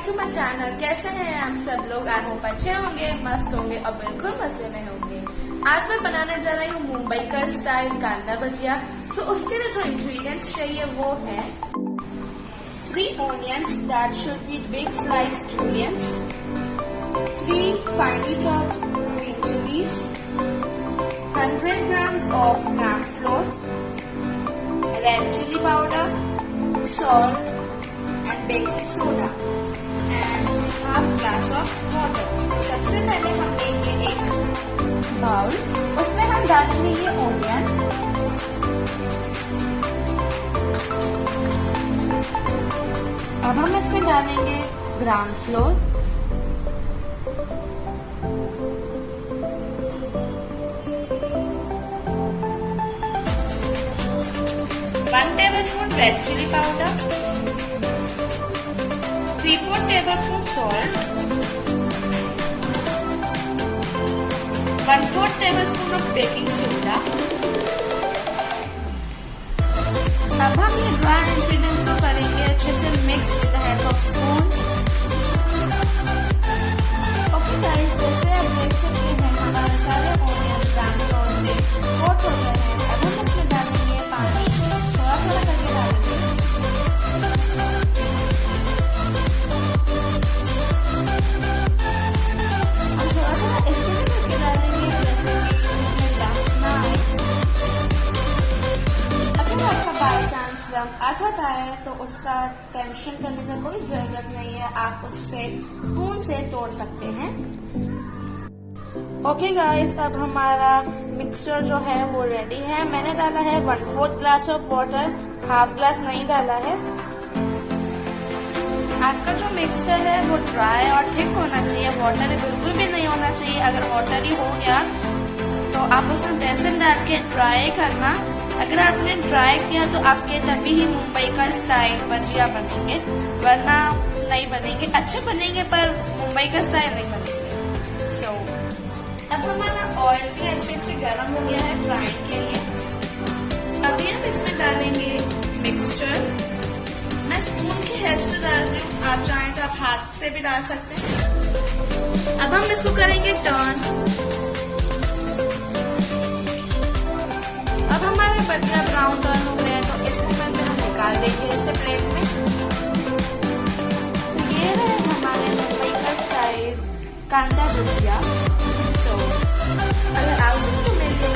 To my channel. कैसे हैं आप सब लोग? आई होप अच्छे होंगे, मस्त होंगे और बिल्कुल मजे में होंगे। आज मैं बनाने जा रही हूँ मुंबईकर स्टाइल कांदा भजिया। तो उसके लिए जो इंग्रेडिएंट्स चाहिए वो है 3 onions that should be big sliced julienne, 3 finely chopped green chilies, 100 grams of gram flour, red chilli powder, salt and baking soda and half glass of water। सबसे पहले हम लेंगे एक बाउल, उसमें हम डालेंगे ये ओनियन, अब हम इसमें डालेंगे gram flour, one tablespoon red chilli powder, 3/4 tablespoon salt, 1/4 tablespoon of baking soda। अब हम ये ड्राई इंग्रेडिएंट्स को करेंगे अच्छे से mix with the help of spoon. Okay guys, जैसे आप देख सकते हैं हमारे सारे ओनियन ग्राम फ्लोर से कोट हो गए हैं। अब हम इसमें डालेंगे पानी, थोड़ा थोड़ा करके डालेंगे। बाई चांस रंग आ जाता है तो उसका टेंशन करने का कोई जरूरत नहीं है, आप उससे स्पून से तोड़ सकते हैं। ओके गाइस, अब हमारा मिक्सचर जो है वो रेडी है। मैंने डाला है 1/4 glass of water, half glass नहीं डाला है। आपका जो मिक्सचर है वो ड्राई और थिक होना चाहिए, वाटर बिल्कुल भी नहीं होना चाहिए। अगर वाटरी हो गया तो आप उसमें बेसन डाल के ड्राई करना। अगर आपने ट्राई किया तो आपके तभी ही मुंबई का स्टाइल भजिया बनेंगे, वरना नहीं बनेंगे। अच्छे बनेंगे पर मुंबई का स्टाइल नहीं बनेंगे। सो अब हमारा ऑयल भी अच्छे से गर्म हो गया है फ्राइंग के लिए। अभी हम इसमें डालेंगे मिक्सचर। मैं स्पून की हेल्प से डाल रही हूँ, आप चाहें तो आप हाथ से भी डाल सकते हैं। अब हम इसको करेंगे टर्न। अब हमारे भजिया ब्राउन टर्न हो गए तो इस मोमेंट में हम निकाल देंगे इसे प्लेट में। तो ये है हमारे मुंबई का स्टाइल कांदा भजिया। सो अगर आप मेरे